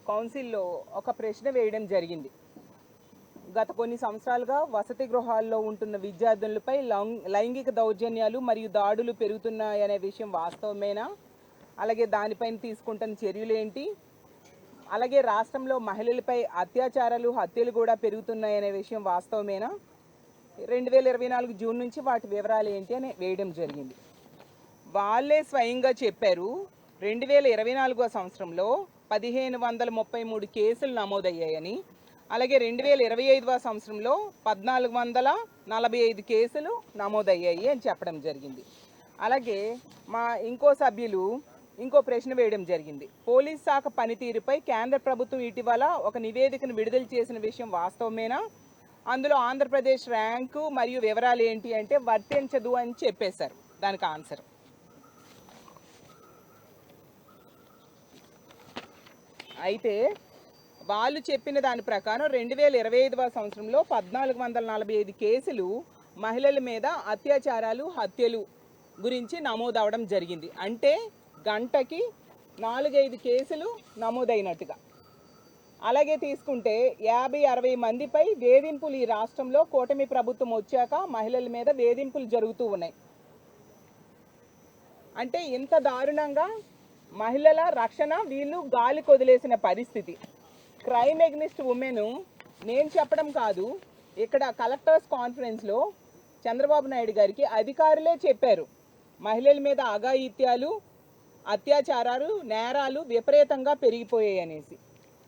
కౌన్సిల్లో ఒక ప్రశ్న వేయడం జరిగింది. గత కొన్ని సంవత్సరాలుగా వసతి గృహాల్లో ఉంటున్న విద్యార్థులపై లైంగిక దౌర్జన్యాలు మరియు దాడులు పెరుగుతున్నాయనే విషయం వాస్తవమేనా? అలాగే దానిపైన తీసుకుంటున్న చర్యలు ఏంటి? అలాగే రాష్ట్రంలో మహిళలపై అత్యాచారాలు, హత్యలు కూడా పెరుగుతున్నాయనే విషయం వాస్తవమేనా? 2024 జూన్ నుంచి వాటి వివరాలు ఏంటి అని వేయడం జరిగింది. వాళ్ళే స్వయంగా చెప్పారు 2024వ సంవత్సరంలో 1533 కేసులు నమోదయ్యాయని, అలాగే 2025వ సంవత్సరంలో 1445 కేసులు నమోదయ్యాయి అని చెప్పడం జరిగింది. అలాగే మా ఇంకో సభ్యులు ఇంకో ప్రశ్న వేయడం జరిగింది. పోలీస్ శాఖ పనితీరుపై కేంద్ర ప్రభుత్వం ఇటీవల ఒక నివేదికను విడుదల చేసిన విషయం వాస్తవమేనా? అందులో ఆంధ్రప్రదేశ్ ర్యాంకు మరియు వివరాలు ఏంటి అంటే వర్తించదు అని చెప్పేశారు. దానికి ఆన్సర్ అయితే వాళ్ళు చెప్పిన దాని ప్రకారం 2025వ సంవత్సరంలో 1445 కేసులు మహిళల మీద అత్యాచారాలు, హత్యలు గురించి నమోదవడం జరిగింది. అంటే గంటకి 4-5 కేసులు నమోదైనట్టుగా. అలాగే తీసుకుంటే 50-60 మందిపై వేధింపులు ఈ రాష్ట్రంలో కూటమి ప్రభుత్వం వచ్చాక మహిళల మీద వేధింపులు జరుగుతూ ఉన్నాయి. అంటే ఇంత దారుణంగా మహిళల రక్షణ వీళ్ళు గాలి కొదిలేసిన పరిస్థితి. క్రైమ్ ఎగ్నిస్ట్ ఉమెన్ నేను చెప్పడం కాదు, ఇక్కడ కలెక్టర్స్ కాన్ఫరెన్స్లో చంద్రబాబు నాయుడు గారికి అధికారులే చెప్పారు మహిళల మీద అఘాయిత్యాలు, అత్యాచారాలు, నేరాలు విపరీతంగా పెరిగిపోయాయి అనేసి.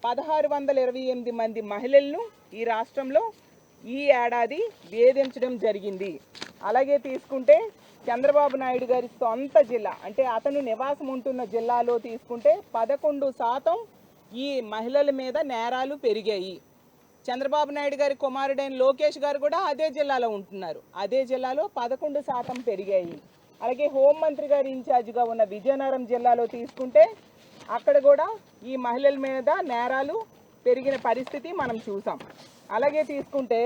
1628 మంది మహిళలను ఈ రాష్ట్రంలో ఈ ఏడాది వేధించడం జరిగింది. అలాగే తీసుకుంటే చంద్రబాబు నాయుడు గారి సొంత జిల్లా అంటే అతను నివాసం ఉంటున్న జిల్లాలో తీసుకుంటే 11% ఈ మహిళల మీద నేరాలు పెరిగాయి. చంద్రబాబు నాయుడు గారి కుమారుడైన లోకేష్ గారు కూడా అదే జిల్లాలో ఉంటున్నారు. అదే జిల్లాలో 11% పెరిగాయి. అలాగే హోంమంత్రి గారి ఇన్ఛార్జిగా ఉన్న విజయనగరం జిల్లాలో తీసుకుంటే అక్కడ కూడా ఈ మహిళల మీద నేరాలు పెరిగిన పరిస్థితి మనం చూసాం. అలాగే తీసుకుంటే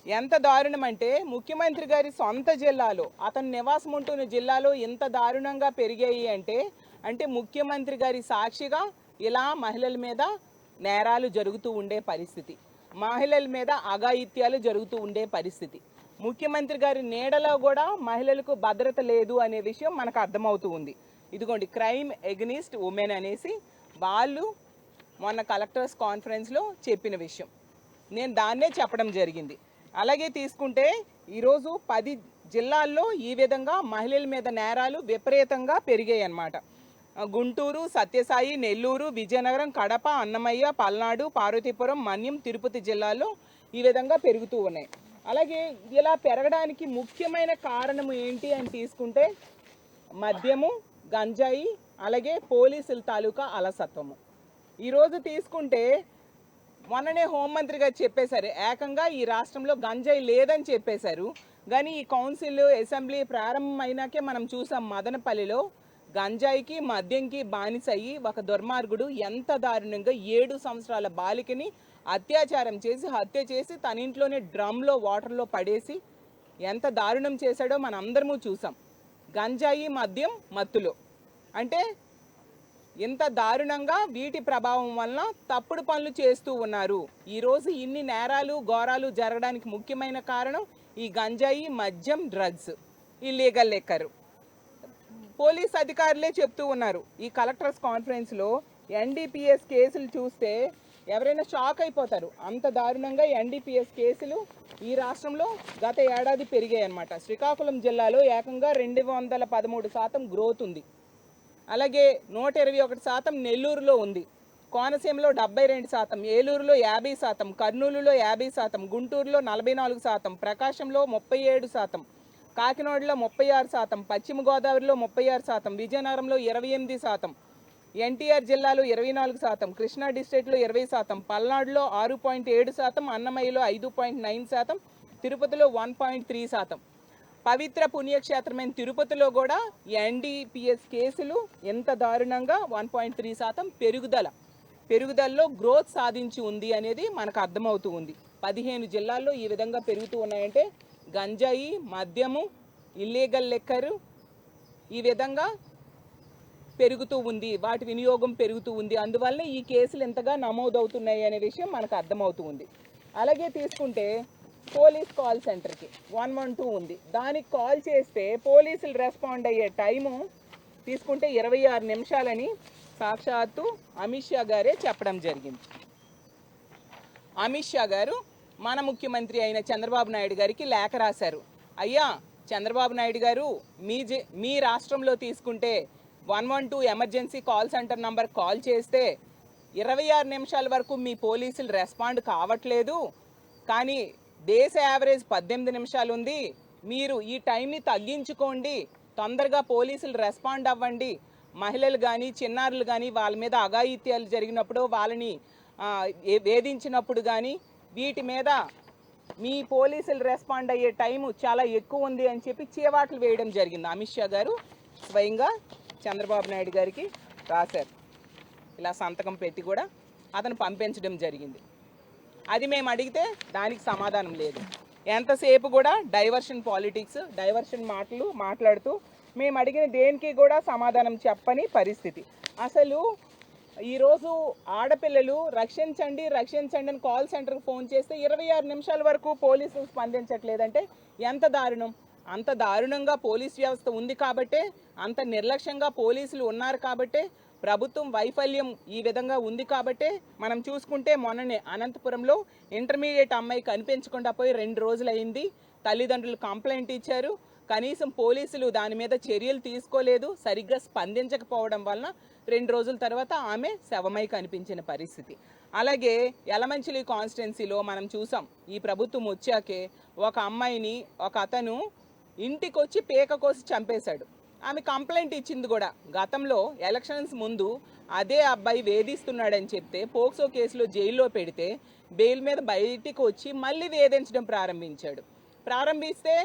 ఎంత దారుణం అంటే ముఖ్యమంత్రి గారి సొంత జిల్లాలో అతను నివాసం ఉంటున్న జిల్లాలో ఎంత దారుణంగా పెరిగాయి అంటే ముఖ్యమంత్రి గారి సాక్షిగా ఇలా మహిళల మీద నేరాలు జరుగుతూ ఉండే పరిస్థితి, మహిళల మీద అఘాయిత్యాలు జరుగుతూ ఉండే పరిస్థితి. ముఖ్యమంత్రి గారి నీడలో కూడా మహిళలకు భద్రత లేదు అనే విషయం మనకు అర్థమవుతూ ఉంది. ఇదిగోండి క్రైమ్ ఎగ్నిస్ట్ ఉమెన్ అనేసి వాళ్ళు మొన్న కలెక్టర్స్ కాన్ఫరెన్స్లో చెప్పిన విషయం. నేను దాన్నే చెప్పడం జరిగింది. అలాగే తీసుకుంటే ఈరోజు 10 జిల్లాల్లో ఈ విధంగా మహిళల మీద నేరాలు విపరీతంగా పెరిగాయి అన్నమాట. గుంటూరు, సత్యసాయి, నెల్లూరు, విజయనగరం, కడప, అన్నమయ్య, పల్నాడు, పార్వతీపురం, మన్యం, తిరుపతి జిల్లాల్లో ఈ విధంగా పెరుగుతూ ఉన్నాయి. అలాగే ఇలా పెరగడానికి ముఖ్యమైన కారణం ఏంటి అని తీసుకుంటే మద్యము, గంజాయి, అలాగే పోలీసుల తాలూకా అలసత్వము. ఈరోజు తీసుకుంటే మొన్ననే హోంమంత్రి గారు చెప్పేశారు ఏకంగా ఈ రాష్ట్రంలో గంజాయి లేదని చెప్పేశారు. కానీ ఈ కౌన్సిల్, అసెంబ్లీ ప్రారంభమైనాకే మనం చూసాం మదనపల్లిలో గంజాయికి, మద్యంకి బానిసయ్యి ఒక దుర్మార్గుడు ఎంత దారుణంగా 7 సంవత్సరాల బాలికని అత్యాచారం చేసి, హత్య చేసి తన ఇంట్లోనే డ్రమ్లో వాటర్లో పడేసి ఎంత దారుణం చేశాడో మనం అందరము చూసాం. గంజాయి, మద్యం మత్తులో అంటే ఇంత దారుణంగా వీటి ప్రభావం వలన తప్పుడు పనులు చేస్తూ ఉన్నారు. ఈరోజు ఇన్ని నేరాలు, ఘోరాలు జరగడానికి ముఖ్యమైన కారణం ఈ గంజాయి, మద్యం, డ్రగ్స్, ఇల్లీగల్ లిక్కర్. పోలీస్ అధికారులే చెప్తూ ఉన్నారు. ఈ కలెక్టర్స్ కాన్ఫరెన్స్లో ఎన్డీపీఎస్ కేసులు చూస్తే ఎవరైనా షాక్ అయిపోతారు. అంత దారుణంగా ఎన్డీపీఎస్ కేసులు ఈ రాష్ట్రంలో గత ఏడాది పెరిగాయి అన్నమాట. శ్రీకాకుళం జిల్లాలో ఏకంగా 213% గ్రోత్ ఉంది. అలాగే 121% నెల్లూరులో ఉంది. కోనసీమలో 72%, ఏలూరులో 50%, కర్నూలులో 50%, గుంటూరులో 44%, ప్రకాశంలో 37%, కాకినాడలో 36%, పశ్చిమ గోదావరిలో 36%, విజయనగరంలో 28%, ఎన్టీఆర్ జిల్లాలో 24%, కృష్ణా డిస్ట్రిక్ట్లో 20%, పల్నాడులో 6.7%, అన్నమయ్యలో 5.9%, తిరుపతిలో 1.3%. పవిత్ర పుణ్యక్షేత్రమైన తిరుపతిలో కూడా ఎన్డీపీఎస్ కేసులు ఎంత దారుణంగా 1.3% పెరుగుదలలో గ్రోత్ సాధించి ఉంది అనేది మనకు అర్థమవుతూ ఉంది. 15 జిల్లాల్లో ఈ విధంగా పెరుగుతూ ఉన్నాయంటే గంజాయి, మద్యము, ఇల్లీగల్ లిక్కరు ఈ విధంగా పెరుగుతూ ఉంది, వాటి వినియోగం పెరుగుతూ ఉంది, అందువల్ల ఈ కేసులు ఎంతగా నమోదవుతున్నాయి అనే విషయం మనకు అర్థమవుతూ ఉంది. అలాగే తీసుకుంటే పోలీస్ కాల్ సెంటర్కి 112 ఉంది, దానికి కాల్ చేస్తే పోలీసులు రెస్పాండ్ అయ్యే టైము తీసుకుంటే 26 నిమిషాలని సాక్షాత్తు అమిత్ షా గారే చెప్పడం జరిగింది. అమిత్ షా గారు మన ముఖ్యమంత్రి అయిన చంద్రబాబు నాయుడు గారికి లేఖ రాశారు. అయ్యా చంద్రబాబు నాయుడు గారు, మీ రాష్ట్రంలో తీసుకుంటే 112 emergency call centre number call చేస్తే 26 నిమిషాల వరకు మీ పోలీసులు రెస్పాండ్ కావట్లేదు, కానీ దేశ యావరేజ్ 18 నిమిషాలు ఉంది, మీరు ఈ టైంని తగ్గించుకోండి, తొందరగా పోలీసులు రెస్పాండ్ అవ్వండి, మహిళలు కానీ చిన్నారులు కానీ వాళ్ళ మీద అఘాయిత్యాలు జరిగినప్పుడు వాళ్ళని వేధించినప్పుడు కానీ వీటి మీద మీ పోలీసులు రెస్పాండ్ అయ్యే టైము చాలా ఎక్కువ ఉంది అని చెప్పి చేవాట్లు వేయడం జరిగింది. అమిత్ షా గారు స్వయంగా చంద్రబాబు నాయుడు గారికి రాశారు, ఇలా సంతకం పెట్టి కూడా అతను పంపించడం జరిగింది. అది మేము అడిగితే దానికి సమాధానం లేదు. ఎంతసేపు కూడా డైవర్షన్ పాలిటిక్స్, డైవర్షన్ మాట్లాడుతూ మేము అడిగిన దేనికి కూడా సమాధానం చెప్పని పరిస్థితి. అసలు ఈరోజు ఆడపిల్లలు రక్షించండి రక్షించండి అని కాల్ సెంటర్కి ఫోన్ చేస్తే 26 నిమిషాల వరకు పోలీసులు స్పందించట్లేదంటే ఎంత దారుణం. అంత దారుణంగా పోలీస్ వ్యవస్థ ఉంది కాబట్టే, అంత నిర్లక్ష్యంగా పోలీసులు ఉన్నారు కాబట్టే, ప్రభుత్వం వైఫల్యం ఈ విధంగా ఉంది కాబట్టే మనం చూసుకుంటే మొన్ననే అనంతపురంలో ఇంటర్మీడియట్ అమ్మాయి కనిపించకుండా పోయి 2 రోజులైంది. తల్లిదండ్రులు కంప్లైంట్ ఇచ్చారు, కనీసం పోలీసులు దాని మీద చర్యలు తీసుకోలేదు, సరిగ్గా స్పందించకపోవడం వలన 2 రోజుల తర్వాత ఆమె శవమై కనిపించిన పరిస్థితి. అలాగే యలమంచిలి కాన్స్టిట్యున్సీలో మనం చూసాం, ఈ ప్రభుత్వం వచ్చాకే ఒక అమ్మాయిని ఒక అతను ఇంటికి వచ్చి పీక కోసి చంపేశాడు. ఆమె కంప్లైంట్ ఇచ్చింది కూడా. గతంలో ఎలక్షన్స్ ముందు అదే అబ్బాయి వేధిస్తున్నాడని చెప్తే పోక్సో కేసులో జైల్లో పెడితే బెయిల్ మీద బయటికి వచ్చి మళ్ళీ వేధించడం ప్రారంభిస్తే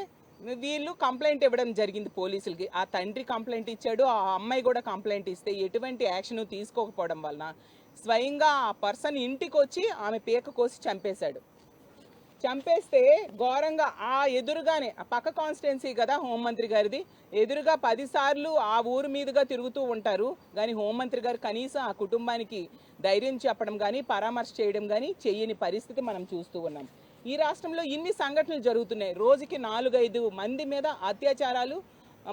వీళ్ళు కంప్లైంట్ ఇవ్వడం జరిగింది పోలీసులకి. ఆ తండ్రి కంప్లైంట్ ఇచ్చాడు, ఆ అమ్మాయి కూడా కంప్లైంట్ ఇస్తే ఎటువంటి యాక్షన్ తీసుకోకపోవడం వలన స్వయంగా ఆ పర్సన్ ఇంటికి వచ్చి ఆమె పీక కోసి చంపేస్తే ఘోరంగా ఆ ఎదురుగానే, ఆ పక్క కాన్స్టిట్యున్సీ కదా హోంమంత్రి గారిది, ఎదురుగా 10 సార్లు ఆ ఊరు మీదుగా తిరుగుతూ ఉంటారు, కానీ హోంమంత్రి గారు కనీసం ఆ కుటుంబానికి ధైర్యం చెప్పడం కానీ పరామర్శ చేయడం కానీ చెయ్యని పరిస్థితి మనం చూస్తూ ఉన్నాం. ఈ రాష్ట్రంలో ఇన్ని సంఘటనలు జరుగుతున్నాయి, రోజుకి 4-5 మంది మీద అత్యాచారాలు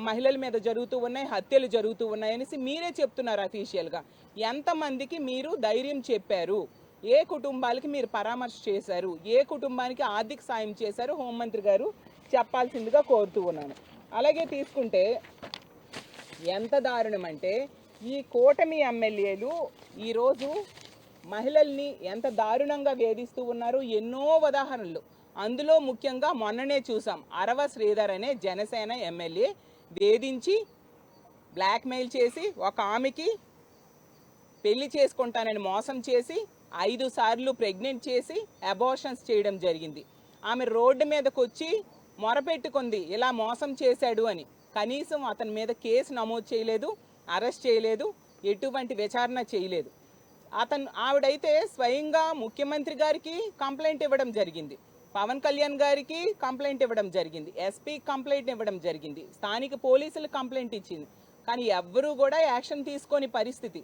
మహిళల మీద జరుగుతూ ఉన్నాయి, హత్యలు జరుగుతూ ఉన్నాయనేసి మీరే చెప్తున్నారు అఫీషియల్గా. ఎంతమందికి మీరు ధైర్యం చెప్పారు, ఏ కుటుంబాలకి మీరు పరామర్శ చేశారు, ఏ కుటుంబానికి ఆర్థిక సాయం చేశారు, హోంమంత్రి గారు చెప్పాల్సిందిగా కోరుతూ ఉన్నాను. అలాగే తీసుకుంటే ఎంత దారుణం అంటే ఈ కూటమి ఎమ్మెల్యేలు ఈరోజు మహిళల్ని ఎంత దారుణంగా వేధిస్తూ ఉన్నారు, ఎన్నో ఉదాహరణలు. అందులో ముఖ్యంగా మొన్ననే చూసాం, అరవ శ్రీధర్ అనే జనసేన ఎమ్మెల్యే వేధించి బ్లాక్మెయిల్ చేసి ఒక ఆమెకి పెళ్లి చేసుకుంటానని మోసం చేసి 5 సార్లు ప్రెగ్నెంట్ చేసి అబార్షన్స్ చేయడం జరిగింది. ఆమె రోడ్డు మీదకి వచ్చి మొరపెట్టుకుంది ఇలా మోసం చేశాడు అని. కనీసం అతని మీద కేసు నమోదు చేయలేదు, అరెస్ట్ చేయలేదు, ఎటువంటి విచారణ చేయలేదు. ఆవిడైతే స్వయంగా ముఖ్యమంత్రి గారికి కంప్లైంట్ ఇవ్వడం జరిగింది, పవన్ కళ్యాణ్ గారికి కంప్లైంట్ ఇవ్వడం జరిగింది, ఎస్పీ కంప్లైంట్ ఇవ్వడం జరిగింది, స్థానిక పోలీసులు కంప్లైంట్ ఇచ్చింది, కానీ ఎవ్వరూ కూడా యాక్షన్ తీసుకొని పరిస్థితి.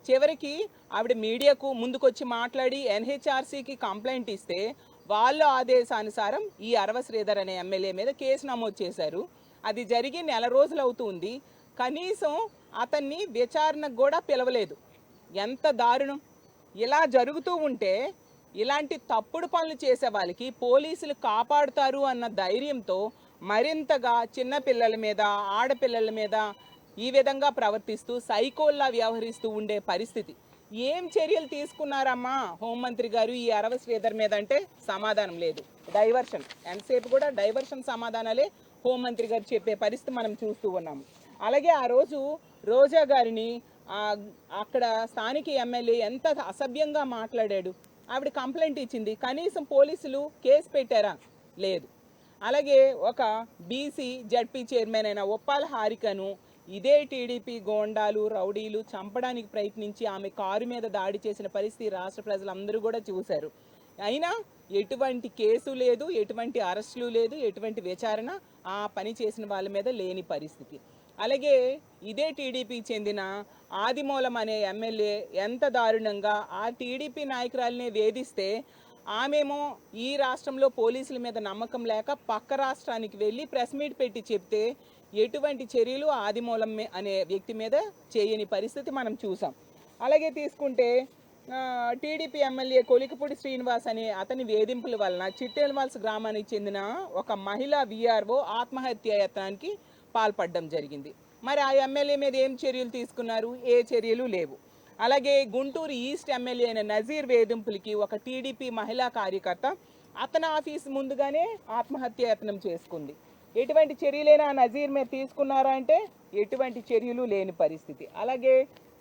చివరికి ఆవిడ మీడియాకు ముందుకొచ్చి మాట్లాడి ఎన్హెచ్ఆర్సీకి కంప్లైంట్ ఇస్తే వాళ్ళ ఆదేశానుసారం ఈ అరవ శ్రీధర్ అనే ఎమ్మెల్యే మీద కేసు నమోదు చేశారు. అది జరిగి 1 రోజులు అవుతుంది, కనీసం అతన్ని విచారణకు కూడా పిలవలేదు. ఎంత దారుణం. ఇలా జరుగుతూ ఉంటే ఇలాంటి తప్పుడు పనులు చేసే వాళ్ళకి పోలీసులు కాపాడుతారు అన్న ధైర్యంతో మరింతగా చిన్నపిల్లల మీద, ఆడపిల్లల మీద ఈ విధంగా ప్రవర్తిస్తూ సైకోల్లా వ్యవహరిస్తూ ఉండే పరిస్థితి. ఏం చర్యలు తీసుకున్నారమ్మా హోంమంత్రి గారు ఈ అరవ శ్రీధర్ మీద అంటే సమాధానం లేదు. డైవర్షన్, ఎంతసేపు కూడా డైవర్షన్ సమాధానాలే హోంమంత్రి గారు చెప్పే పరిస్థితి మనం చూస్తూ ఉన్నాము. అలాగే ఆ రోజు రోజా గారిని అక్కడ స్థానిక ఎమ్మెల్యే ఎంత అసభ్యంగా మాట్లాడాడు. ఆవిడ కంప్లైంట్ ఇచ్చింది, కనీసం పోలీసులు కేసు పెట్టారా? లేదు. అలాగే ఒక బీసీ జడ్పీ చైర్మన్ అయిన ఉప్పాల హారికను ఇదే టీడీపీ గోండాలు, రౌడీలు చంపడానికి ప్రయత్నించి ఆమె కారు మీద దాడి చేసిన పరిస్థితి రాష్ట్ర ప్రజలందరూ కూడా చూశారు. అయినా ఎటువంటి కేసు లేదు, ఎటువంటి అరెస్టులు లేదు, ఎటువంటి విచారణ ఆ పని చేసిన వాళ్ళ మీద లేని పరిస్థితి. అలాగే ఇదే టీడీపీకి చెందిన ఆదిమూలం అనే ఎమ్మెల్యే ఎంత దారుణంగా ఆ టీడీపీ నాయకురాలిని వేధిస్తే ఆమెమో ఈ రాష్ట్రంలో పోలీసుల మీద నమ్మకం లేక పక్క రాష్ట్రానికి వెళ్ళి ప్రెస్ మీట్ పెట్టి చెప్తే ఎటువంటి చర్యలు ఆదిమూలం అనే వ్యక్తి మీద చేయని పరిస్థితి మనం చూసాం. అలాగే తీసుకుంటే టీడీపీ ఎమ్మెల్యే కొలికపూడి శ్రీనివాస్ అనే అతని వేధింపుల వలన చిట్టేల్వాల్స్ గ్రామానికి చెందిన ఒక మహిళా విఆర్ఓ ఆత్మహత్య యత్నానికి పాల్పడడం జరిగింది. మరి ఆ ఎమ్మెల్యే మీద ఏం చర్యలు తీసుకున్నారు? ఏ చర్యలు లేవు. అలాగే గుంటూరు ఈస్ట్ ఎమ్మెల్యే అయిన నజీర్ వేధింపులకి ఒక టీడీపీ మహిళా కార్యకర్త అతని ఆఫీస్ ముందుగానే ఆత్మహత్య యత్నం చేసుకుంది. ఎటువంటి చర్యలైనా నజీర్ మీద తీసుకున్నారా అంటే ఎటువంటి చర్యలు లేని పరిస్థితి. అలాగే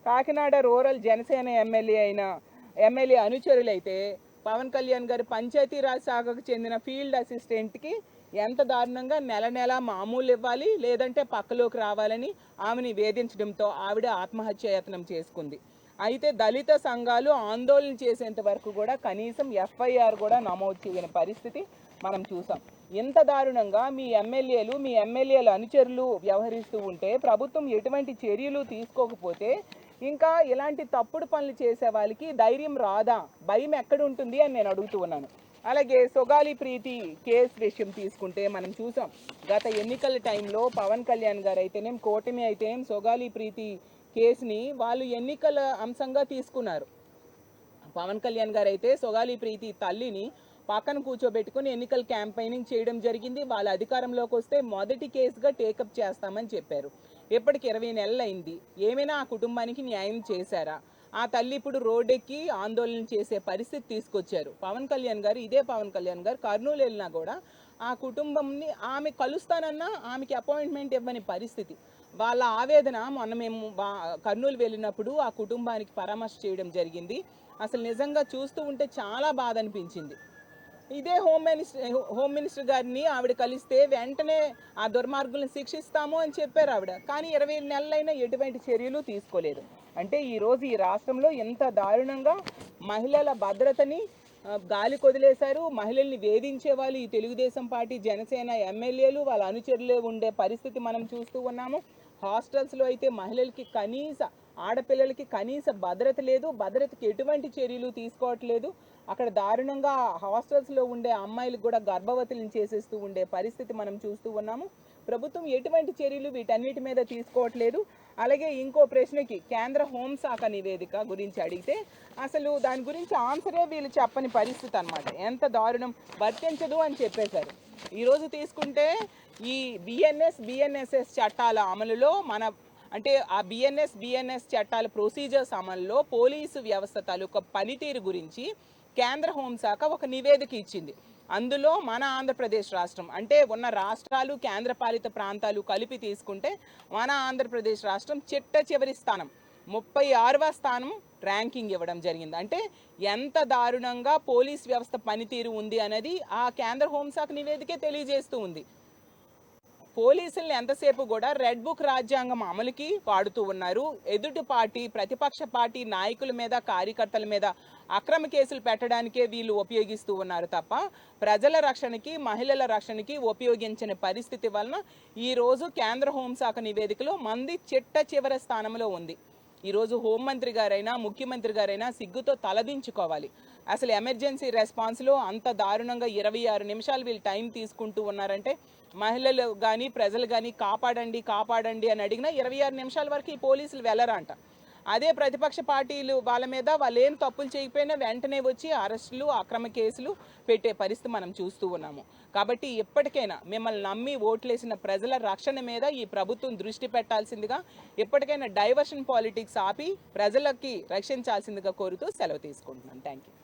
కాకినాడ రూరల్ జనసేన ఎమ్మెల్యే అనుచరులైతే పవన్ కళ్యాణ్ గారి పంచాయతీరాజ్ శాఖకు చెందిన ఫీల్డ్ అసిస్టెంట్కి ఎంత దారుణంగా నెల నెల మామూలు ఇవ్వాలి లేదంటే పక్కలోకి రావాలని ఆమెని వేధించడంతో ఆవిడ ఆత్మహత్య యత్నం చేసుకుంది. అయితే దళిత సంఘాలు ఆందోళన చేసేంత వరకు కూడా కనీసం ఎఫ్ఐఆర్ కూడా నమోదు చేయని పరిస్థితి మనం చూసాం. ఇంత దారుణంగా మీ ఎమ్మెల్యేల అనుచరులు వ్యవహరిస్తూ ఉంటే ప్రభుత్వం ఎటువంటి చర్యలు తీసుకోకపోతే ఇంకా ఇలాంటి తప్పుడు పనులు చేసే వాళ్ళకి ధైర్యం రాదా, భయం ఎక్కడ ఉంటుంది అని నేను అడుగుతూ ఉన్నాను. అలాగే సొగాలి ప్రీతి కేసు విషయం తీసుకుంటే మనం చూసాం, గత ఎన్నికల టైంలో పవన్ కళ్యాణ్ గారు అయితేనేం కూటమి అయితేనేం సొగాలి ప్రీతి కేసుని వాళ్ళు ఎన్నికల అంశంగా తీసుకున్నారు. పవన్ కళ్యాణ్ గారు అయితే సొగాలి ప్రీతి తల్లిని పక్కన కూర్చోబెట్టుకుని ఎన్నికల క్యాంపెయినింగ్ చేయడం జరిగింది. వాళ్ళ అధికారంలోకి వస్తే మొదటి కేసుగా టేకప్ చేస్తామని చెప్పారు. ఇప్పటికి 20 నెలలు అయింది. ఏమైనా ఆ కుటుంబానికి న్యాయం చేశారా? ఆ తల్లి ఇప్పుడు రోడ్డెక్కి ఆందోళన చేసే పరిస్థితి తీసుకొచ్చారు. ఇదే పవన్ కళ్యాణ్ గారు కర్నూలు వెళ్ళినా కూడా ఆ కుటుంబంని ఆమె కలుస్తానన్నా ఆమెకి అపాయింట్మెంట్ ఇవ్వని పరిస్థితి. వాళ్ళ ఆవేదన మొన్న మేము కర్నూలు వెళ్ళినప్పుడు ఆ కుటుంబానికి పరామర్శ చేయడం జరిగింది. అసలు నిజంగా చూస్తూ ఉంటే చాలా బాధ అనిపించింది. ఇదే హోమ్ మినిస్టర్ గారిని ఆవిడ కలిస్తే వెంటనే ఆ దుర్మార్గులను శిక్షిస్తాము అని చెప్పారు ఆవిడ. కానీ 20 నెలలైనా ఎటువంటి చర్యలు తీసుకోలేదు. అంటే ఈరోజు ఈ రాష్ట్రంలో ఎంత దారుణంగా మహిళల భద్రతని గాలి కొదిలేశారు. మహిళల్ని వేధించే వాళ్ళు ఈ తెలుగుదేశం పార్టీ జనసేన ఎమ్మెల్యేలు వాళ్ళ అనుచరులే ఉండే పరిస్థితి మనం చూస్తూ ఉన్నాము. హాస్టల్స్లో అయితే మహిళలకి ఆడపిల్లలకి కనీస భద్రత లేదు. భద్రతకి ఎటువంటి చర్యలు తీసుకోవట్లేదు. అక్కడ దారుణంగా హాస్టల్స్లో ఉండే అమ్మాయిలకు కూడా గర్భవతులను చేసేస్తూ ఉండే పరిస్థితి మనం చూస్తూ ఉన్నాము. ప్రభుత్వం ఎటువంటి చర్యలు వీటన్నిటి మీద తీసుకోవట్లేదు. అలాగే ఇంకో ప్రశ్నకి కేంద్ర హోంశాఖ నివేదిక గురించి అడిగితే అసలు దాని గురించి ఆన్సరే వీళ్ళు చెప్పని పరిస్థితి అన్నమాట. ఎంత దారుణం, వర్తించదు అని చెప్పేశారు. ఈరోజు తీసుకుంటే ఈ బిఎన్ఎస్ఎస్ చట్టాల అమలులో ఆ బిఎన్ఎస్ చట్టాల ప్రొసీజర్స్ అమల్లో పోలీసు వ్యవస్థ తాలూకా పనితీరు గురించి కేంద్ర హోంశాఖ ఒక నివేదిక ఇచ్చింది. అందులో మన ఆంధ్రప్రదేశ్ రాష్ట్రం అంటే ఉన్న రాష్ట్రాలు కేంద్రపాలిత ప్రాంతాలు కలిపి తీసుకుంటే మన ఆంధ్రప్రదేశ్ రాష్ట్రం చివరి స్థానం 36వ స్థానం ర్యాంకింగ్ ఇవ్వడం జరిగింది. అంటే ఎంత దారుణంగా పోలీస్ వ్యవస్థ పనితీరు ఉంది అనేది ఆ కేంద్ర హోంశాఖ నివేదికే తెలియజేస్తూ ఉంది. పోలీసుల్ని ఎంతసేపు కూడా రెడ్ బుక్ రాజ్యాంగం అమలుకి వాడుతూ ఉన్నారు. ఎదుటి పార్టీ ప్రతిపక్ష పార్టీ నాయకుల మీద కార్యకర్తల మీద అక్రమ కేసులు పెట్టడానికే వీళ్ళు ఉపయోగిస్తూ ఉన్నారు తప్ప ప్రజల రక్షణకి మహిళల రక్షణకి ఉపయోగించని పరిస్థితి వలన ఈరోజు కేంద్ర హోంశాఖ నివేదికలో మంది చివరి స్థానంలో ఉంది. ఈరోజు హోంమంత్రి గారైనా ముఖ్యమంత్రి గారైనా సిగ్గుతో తలదించుకోవాలి. అసలు ఎమర్జెన్సీ రెస్పాన్స్లో అంత దారుణంగా 26 నిమిషాలు వీళ్ళు టైం తీసుకుంటూ ఉన్నారంటే మహిళలు కానీ ప్రజలు కానీ కాపాడండి అని అడిగినా 26 నిమిషాల వరకు ఈ పోలీసులు వెళ్ళరంట. అదే ప్రతిపక్ష పార్టీలు వాళ్ళ మీద వాళ్ళు ఏం తప్పులు చేయకపోయినా వెంటనే వచ్చి అరెస్టులు అక్రమ కేసులు పెట్టే పరిస్థితి మనం చూస్తూ ఉన్నాము. కాబట్టి ఎప్పటికైనా మిమ్మల్ని నమ్మి ఓట్లేసిన ప్రజల రక్షణ మీద ఈ ప్రభుత్వం దృష్టి పెట్టాల్సిందిగా, ఎప్పటికైనా డైవర్షన్ పాలిటిక్స్ ఆపి ప్రజలకి రక్షించాల్సిందిగా కోరుతూ సెలవు తీసుకుంటున్నాను. Thank you.